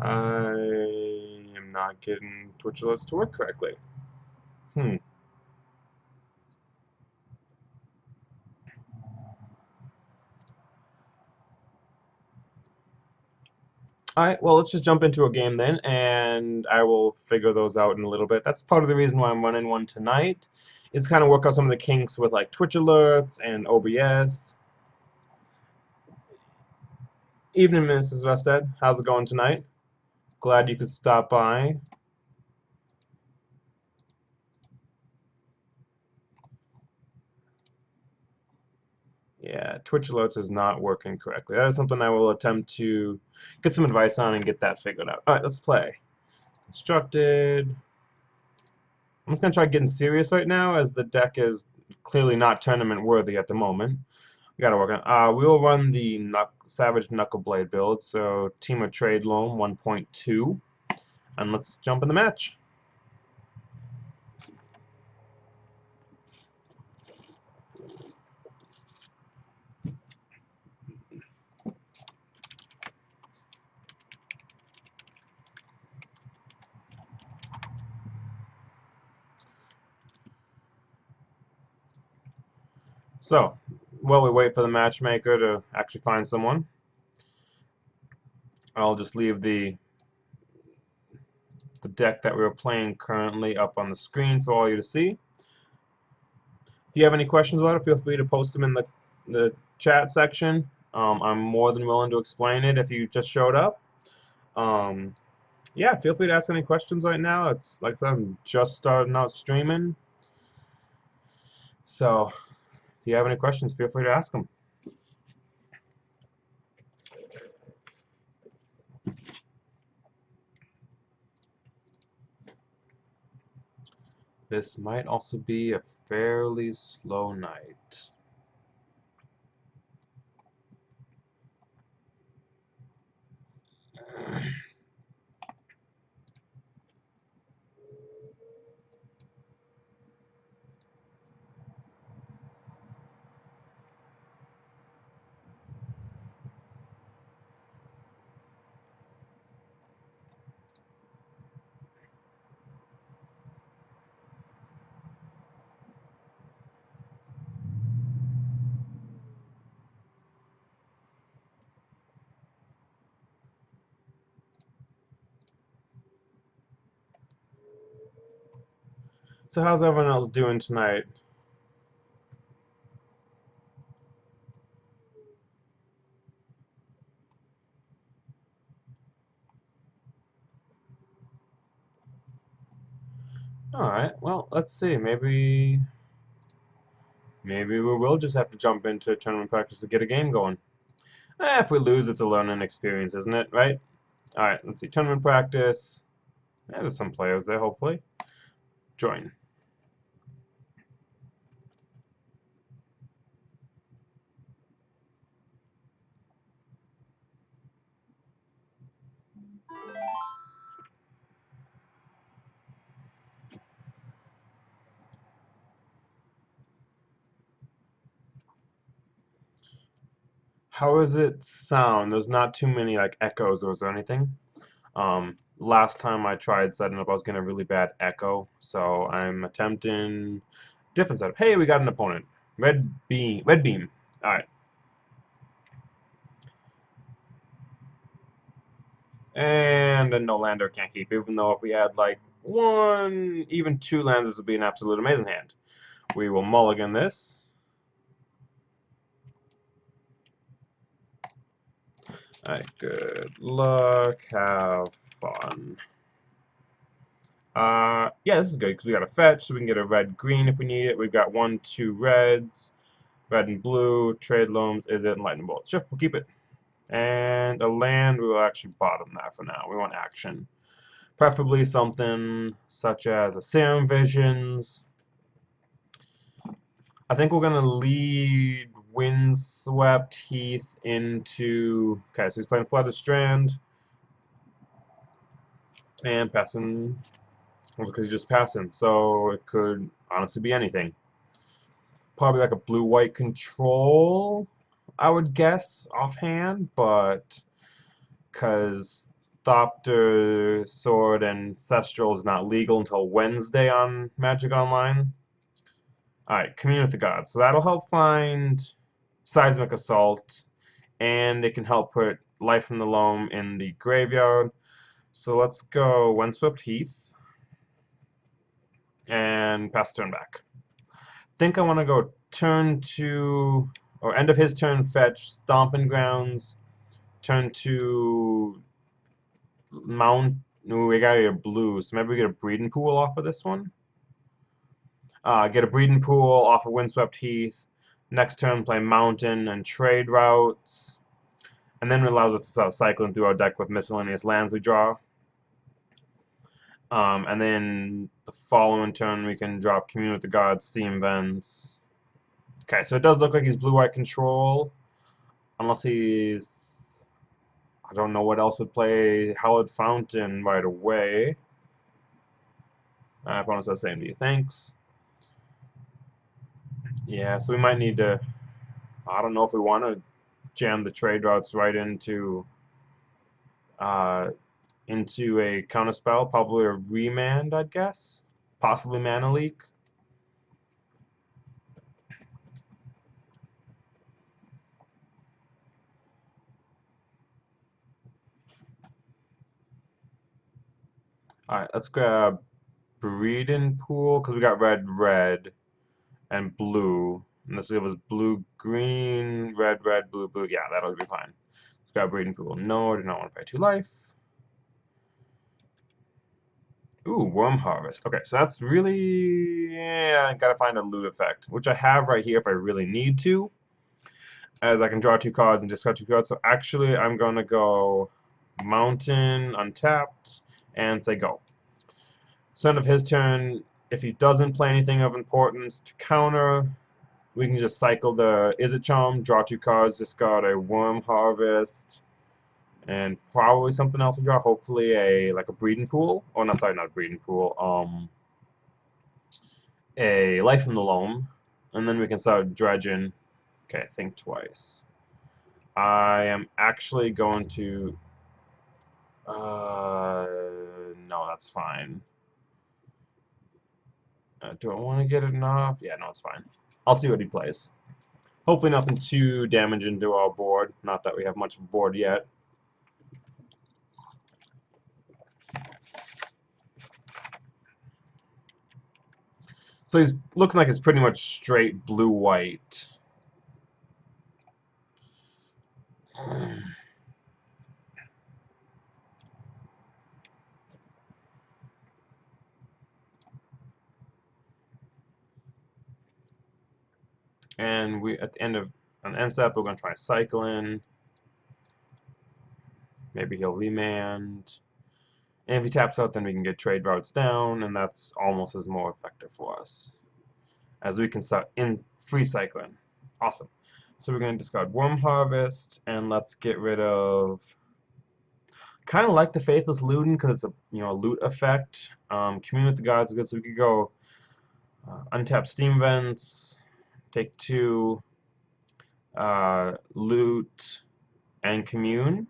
I am not getting Twitch alerts to work correctly. Hmm. Alright, well, let's just jump into a game then, and I will figure those out in a little bit. That's part of the reason why I'm running one tonight, is kind of work out some of the kinks with like Twitch alerts and OBS. Evening, Mrs. Vested. How's it going tonight? Glad you could stop by. Yeah, Twitch alerts is not working correctly. That is something I will attempt to get some advice on and get that figured out. Alright, let's play. Constructed. I'm just going to try getting serious right now, as the deck is clearly not tournament worthy at the moment. We gotta work on. We will run the Savage Knuckleblade build, so Temur Trade Loam 1.2, and let's jump in the match. So, while we wait for the matchmaker to actually find someone, I'll just leave the deck that we are playing currently up on the screen for all you to see. If you have any questions about it, feel free to post them in the chat section. I'm more than willing to explain it if you just showed up. Yeah, feel free to ask any questions right now. It's like I said, I'm just starting out streaming. So, if you have any questions, feel free to ask them. This might also be a fairly slow night. So how's everyone else doing tonight? Alright, well, let's see. Maybe we will just have to jump into tournament practice to get a game going. If we lose, it's a learning experience, isn't it? Right? Alright, let's see. Tournament practice. Yeah, there's some players there, hopefully. Join. How does it sound? There's not too many like echoes or anything. Last time I tried setting up, I was getting a really bad echo, so I'm attempting different setup. Hey, we got an opponent. Red beam. Red beam. All right. And a no lander can't keep, even though if we had like one, even two lands, this would be an absolute amazing hand. We will mulligan this. Alright, good luck, have fun. Yeah, this is good because we got a fetch, so we can get a red-green if we need it. We've got 1, 2 reds, red and blue, trade loams, is it, and lightning bolt. Sure, we'll keep it. And a land, we will actually bottom that for now. We want action. Preferably something such as a Serum Visions. I think we're going to lead Windswept Heath into... Okay, so he's playing Flooded Strand. And passing... because he's just passing, so it could honestly be anything. Probably like a blue-white control, I would guess, offhand, but... because Thopter, Sword, and Ancestral is not legal until Wednesday on Magic Online. Alright, Commune with the Gods. So that'll help find Seismic Assault, and it can help put Life from the Loam in the graveyard. So let's go Windswept Heath and pass turn back. Think I want to go turn 2, or end of his turn, fetch Stomping Grounds, turn 2, Mount. Ooh, we gotta get a blue, so maybe we get a Breeding Pool off of this one. Get a Breeding Pool off of Windswept Heath. Next turn, play Mountain and Trade Routes. And then it allows us to start cycling through our deck with miscellaneous lands we draw. And then the following turn, we can drop Commune with the Gods, Steam Vents. Okay, so it does look like he's blue-white control. Unless he's... I don't know what else would play Hallowed Fountain right away. My opponent says same to you, thanks. Yeah, so we might need to... I don't know if we want to jam the trade routes right into a counterspell, probably a Remand, I'd guess. Possibly Mana Leak. Alright, let's grab Breeding Pool, because we got red, red, and blue. And this was blue, green, red, red, blue, blue. Yeah, that'll be fine. Let's grab Breeding Pool. No, I do not want to pay 2 life. Ooh, Worm Harvest. Okay, so that's really... Yeah, I gotta find a loot effect, which I have right here if I really need to. As I can draw 2 cards and discard 2 cards. So actually, I'm gonna go Mountain, untapped, and say go. So end of his turn, if he doesn't play anything of importance to counter, we can just cycle the Izzet Charm, draw 2 cards, discard a Worm Harvest, and probably something else to draw. Hopefully a Breeding Pool. Oh no, sorry, not a Breeding Pool. A Life from the Loam, and then we can start dredging. Okay, think twice. I am actually going to. No, that's fine. Do I want to get enough? Yeah, no, it's fine. I'll see what he plays. Hopefully nothing too damaging to our board. Not that we have much of a board yet. So he's looking like it's pretty much straight blue-white. And we, at the end of an end step, we're going to try cycling. Maybe he'll remand. And if he taps out, then we can get trade routes down, and that's almost as more effective for us. As we can start in free cycling. Awesome. So we're going to discard Worm Harvest, and let's get rid of... Kind of like the Faithless Looting, because it's a loot effect. Commune with the Gods is good, so we could go untap Steam Vents, take 2, loot, and commune.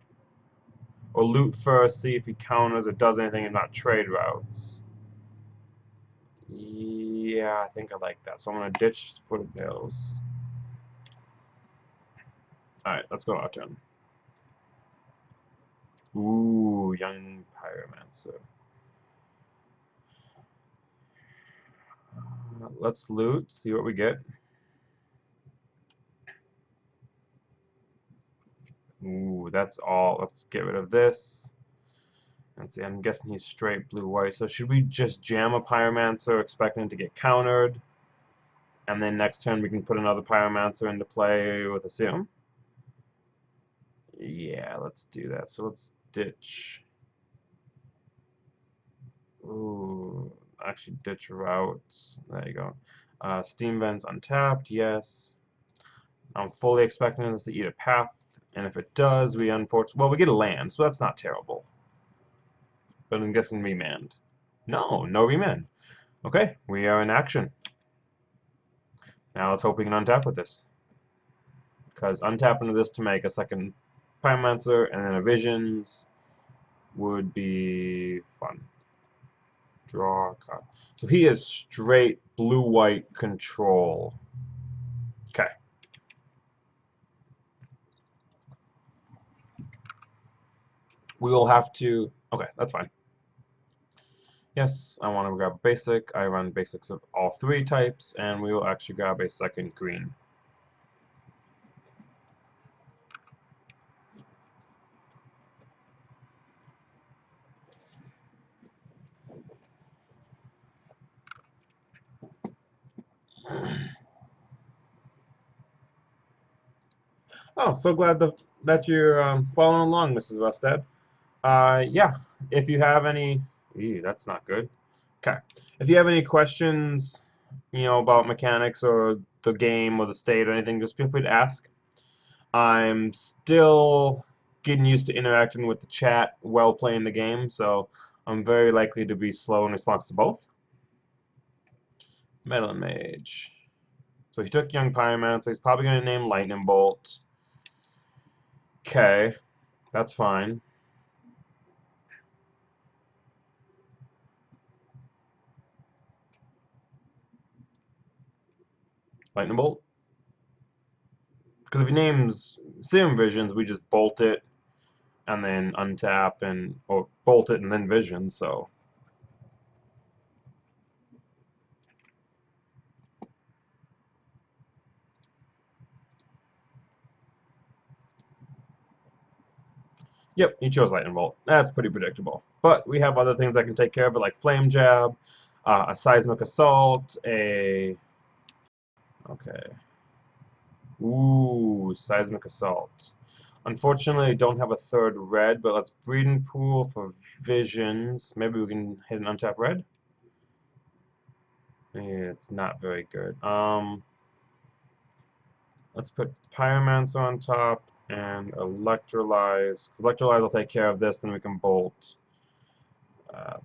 Or loot first, see if he counters or does anything and not trade routes. Yeah, I think I like that. So I'm going to ditch for the bills. Alright, let's go our turn. Ooh, Young Pyromancer. Let's loot, see what we get. Ooh, that's all. Let's get rid of this. And see, I'm guessing he's straight blue-white. So should we just jam a Pyromancer, expecting it to get countered? And then next turn we can put another Pyromancer into play with a Sim? Yeah, let's do that. So let's ditch. Ooh, actually ditch routes. There you go. Steam Vents untapped, yes. I'm fully expecting this to eat a path, and if it does, we unfortunately... Well, we get a land, so that's not terrible. But I'm guessing remand. No, no remand. Okay, we are in action. Now let's hope we can untap with this. Because untapping this to make a second Pyromancer, and then a Visions, would be fun. Draw a card. So he is straight blue-white control. Okay. We will have to... Okay, that's fine. Yes, I want to grab basic. I run basics of all three types, and we will actually grab a second green. Oh, so glad that you're following along, Mrs. Wested. Yeah, if you have any... Ew, that's not good. Okay. If you have any questions, about mechanics or the game or the state or anything, just feel free to ask. I'm still getting used to interacting with the chat while playing the game, so I'm very likely to be slow in response to both. Metal Mage. So he took Young Pyromancer, so he's probably going to name Lightning Bolt. Okay, that's fine. Lightning Bolt? Because if he names Serum Visions, we just bolt it and then untap or bolt it and then vision, so. Yep, he chose Lightning Bolt. That's pretty predictable. But we have other things that can take care of it, like Flame Jab, a Seismic Assault, Okay. Ooh, Seismic Assault. Unfortunately, I don't have a third red, but let's Breeding Pool for visions. Maybe we can hit an untap red? Yeah, it's not very good. Let's put Pyromancer on top and Electrolyze. Because Electrolyze will take care of this, then we can bolt.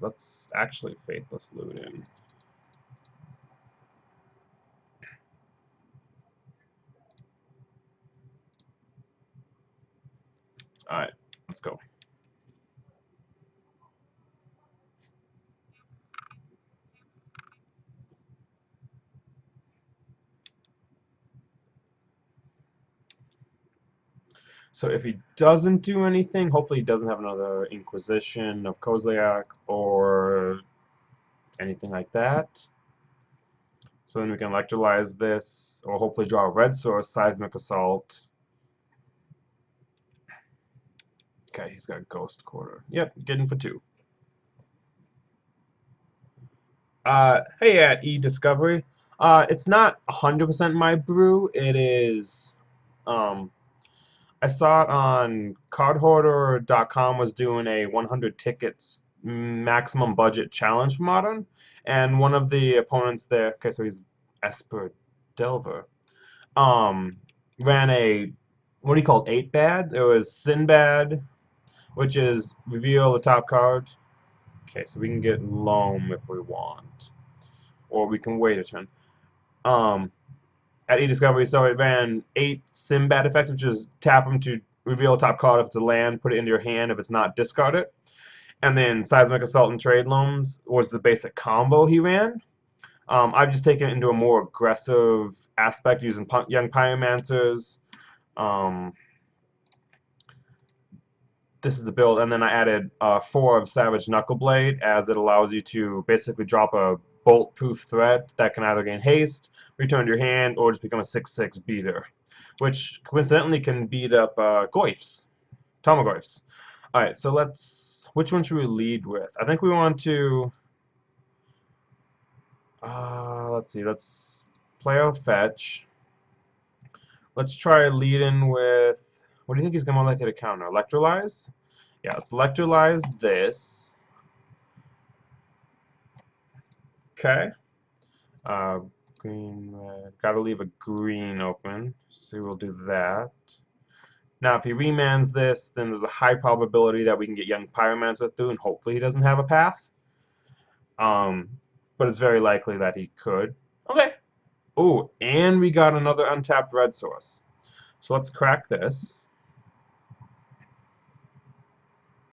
Let's actually Faithless Loot in. Alright, let's go. So if he doesn't do anything, hopefully he doesn't have another Inquisition of Kozliak or anything like that. So then we can Electrolyze this, or hopefully draw a red source, Seismic Assault. Okay, he's got Ghost Quarter. Yep, getting for 2. Hey at eDiscovery. It's not 100% my brew. It is, I saw it on cardhoarder.com was doing a 100 tickets maximum budget challenge for Modern, and one of the opponents there, okay, so he's Esper Delver, um, ran a, what do you call it, 8 bad? It was Sinbad, which is reveal the top card. Okay, so we can get Loam if we want, or we can wait a turn. At eDiscovery, so it ran 8 Sinbad effects, which is tap them to reveal a top card if it's a land, put it into your hand, if it's not, discard it. And then Seismic Assault and Trade Loams was the basic combo he ran. I've just taken it into a more aggressive aspect using Young Pyromancers. This is the build, and then I added 4 of Savage Knuckleblade, as it allows you to basically drop a bolt-proof threat that can either gain haste, return to your hand, or just become a 6/6 beater, which coincidentally can beat up Goyfs, Tarmogoyfs. Alright, so which one should we lead with? I think we want to, let's see, let's play out Fetch. Let's try leading with, what do you think he's going to like at a counter? Electrolyze? Yeah, let's Electrolyze this. Okay. Green, red. Gotta leave a green open, so we'll do that. Now, if he remans this, then there's a high probability that we can get Young Pyromancer through, and hopefully he doesn't have a path. But it's very likely that he could. Okay. Ooh, and we got another untapped red source. So let's crack this.